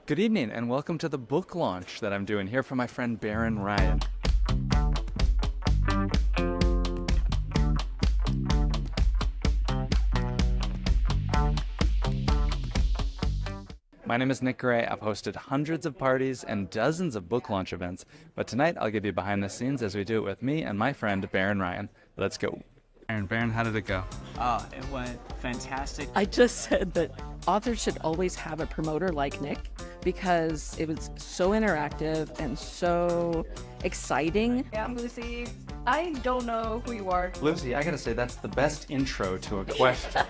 Good evening and welcome to the book launch that I'm doing here for my friend Baron Ryan. My name is Nick Gray. I've hosted hundreds of parties and dozens of book launch events, but tonight I'll give you behind the scenes as we do it with me and my friend Baron Ryan. Let's go. Baron, how did it go? It went fantastic. I just said that authors should always have a promoter like Nick because it was so interactive and so exciting. Yeah, I'm Lucy. I don't know who you are. Lucy, I gotta say that's the best intro to a question.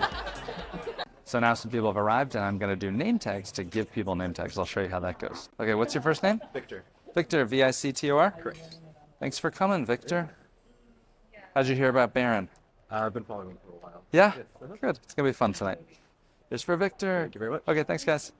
So now some people have arrived and I'm gonna do name tags to give people name tags. I'll show you how that goes. Okay, what's your first name? Victor. Victor, V-I-C-T-O-R? Correct. Thanks for coming, Victor. How'd you hear about Baron? I've been following him for a while. Yeah? Good. It's gonna be fun tonight. Here's for Victor. Thank you very much. Okay, thanks guys.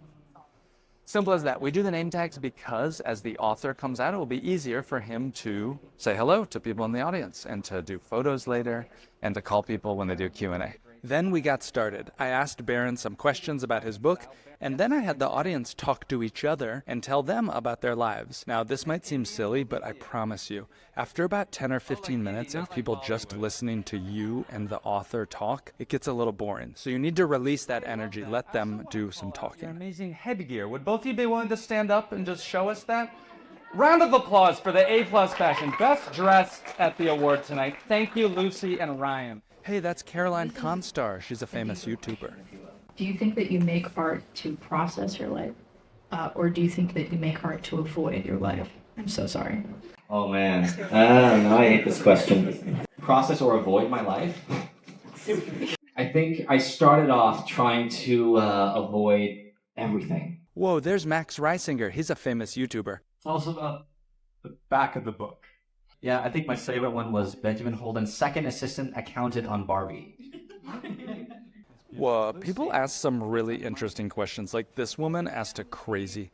Simple as that. We do the name tags because as the author comes out, it will be easier for him to say hello to people in the audience and to do photos later and to call people when they do Q&A. Then we got started. I asked Baron some questions about his book, and then I had the audience talk to each other and tell them about their lives. Now, this might seem silly, but I promise you, after about 10 or 15 minutes of people just listening to you and the author talk, it gets a little boring. So you need to release that energy. Let them do some talking. Amazing headgear. Would both of you be willing to stand up and just show us that? Round of applause for the A-plus fashion. Best dressed at the award tonight. Thank you, Lucy and Ryan. Hey, that's Caroline Konstnar. She's a famous YouTuber. Do you think that you make art to process your life? Or do you think that you make art to avoid your life? I'm so sorry. Oh man, I hate this question. Process or avoid my life? I think I started off trying to avoid everything. Whoa, there's Max Reisinger. He's a famous YouTuber. It's also about the back of the book. Yeah, I think my favorite one was Benjamin Holden's second assistant accountant on Barbie. Whoa, people ask some really interesting questions. Like this woman asked a crazy.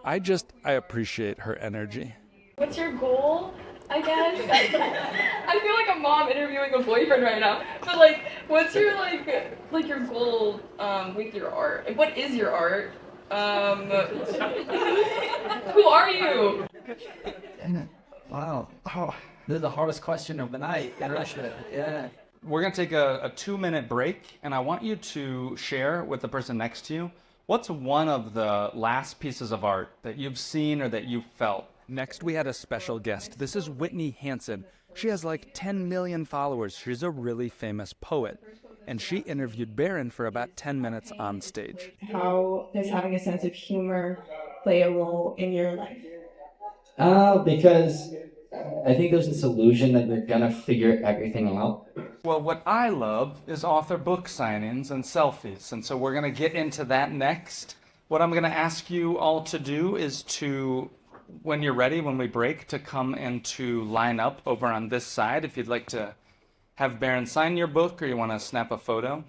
I appreciate her energy. What's your goal, I guess? I feel like a mom interviewing a boyfriend right now. But what's your your goal with your art? Like, what is your art? Who are you? Wow. Oh, this is the hardest question of the night. Yeah. We're going to take a 2-minute break, and I want you to share with the person next to you what's one of the last pieces of art that you've seen or that you've felt. Next, we had a special guest. This is Whitney Hansen. She has like 10 million followers. She's a really famous poet, and she interviewed Baron for about 10 minutes on stage. How does having a sense of humor play a role in your life? Because I think there's this illusion that we're gonna figure everything out. Well, what I love is author book signings and selfies, and so we're going to get into that next. What I'm going to ask you all to do is to, when you're ready, when we break, to come and to line up over on this side if you'd like to have Baron sign your book or you want to snap a photo.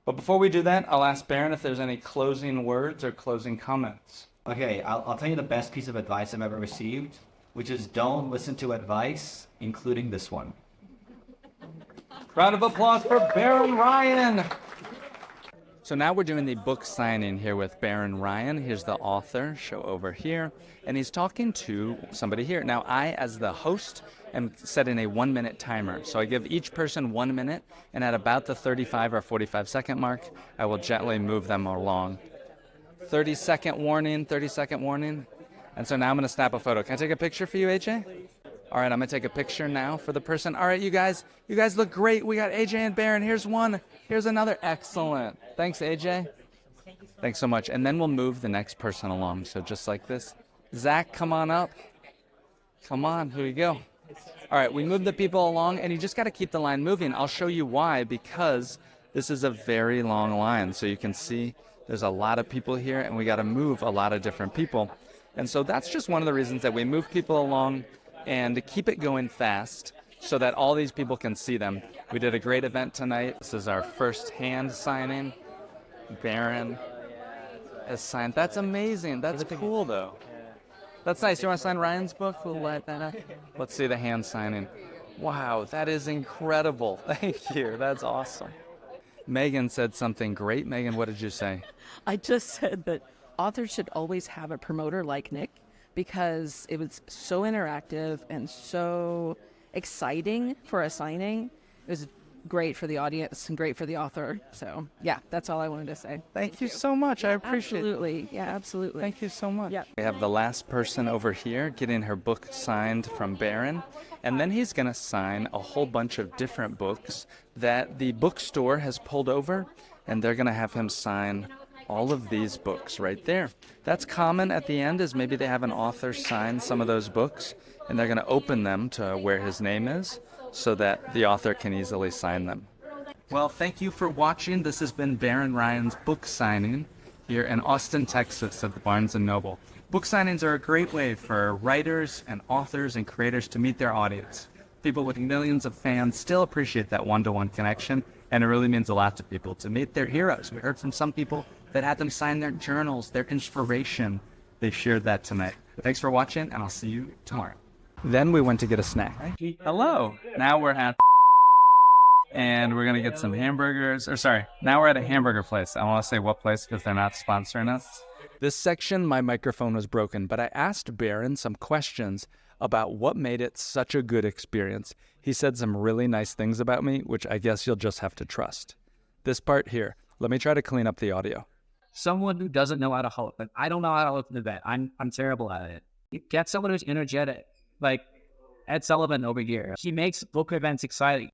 But before we do that, I'll ask Baron if there's any closing words or closing comments. Okay, I'll tell you the best piece of advice I've ever received, which is don't listen to advice, including this one. Round of applause for Baron Ryan. So now we're doing the book signing here with Baron Ryan. Here's the author, show over here, and he's talking to somebody here. Now I, as the host, am setting a 1-minute timer. So I give each person 1 minute, and at about the 35 or 45 second mark, I will gently move them along. 30-second warning, 30-second warning. And so now I'm going to snap a photo. Can I take a picture for you, AJ? All right, I'm going to take a picture now for the person. All right, you guys look great. We got AJ and Baron. Here's one. Here's another. Excellent. Thanks, AJ. Thanks so much. And then we'll move the next person along. So just like this. Zach, come on up. Come on. Here we go. All right, we move the people along, and you just got to keep the line moving. I'll show you why, because this is a very long line. So you can see there's a lot of people here, and we got to move a lot of different people. And so that's just one of the reasons that we move people along and to keep it going fast so that all these people can see them. We did a great event tonight. This is our first hand signing. Baron has signed. That's amazing. That's cool, though. That's nice. You want to sign Ryan's book? We'll light that up. Let's see the hand signing. Wow, that is incredible. Thank you. That's awesome. Megan said something great. Megan, what did you say? I just said that Authors should always have a promoter like Nick because it was so interactive and so exciting for a signing. It was great for the audience and great for the author. So yeah, that's all I wanted to say. Thank you so much. I appreciate it. Absolutely. Yeah, absolutely. Thank you so much. Yeah. We have the last person over here getting her book signed from Baron, and then he's going to sign a whole bunch of different books that the bookstore has pulled over, and they're going to have him sign all of these books right there. That's common at the end, is maybe they have an author sign some of those books, and they're going to open them to where his name is so that the author can easily sign them. Well, thank you for watching. This has been Baron Ryan's book signing here in Austin, Texas at the Barnes & Noble. Book signings are a great way for writers and authors and creators to meet their audience. People with millions of fans still appreciate that one-to-one connection, and it really means a lot to people to meet their heroes. We heard from some people that had them sign their journals, their inspiration. They shared that tonight. Thanks for watching, and I'll see you tomorrow. Then we went to get a snack. Hello. Now we're at and we're going to get some hamburgers. Or sorry, now we're at a hamburger place. I want to say what place because they're not sponsoring us. This section, my microphone was broken, but I asked Baron some questions about what made it such a good experience. He said some really nice things about me, which I guess you'll just have to trust. This part here, let me try to clean up the audio. Someone who doesn't know how to host. Like, I don't know how to host an event. I'm terrible at it. You get someone who's energetic, like Ed Sullivan over here. He makes book events exciting.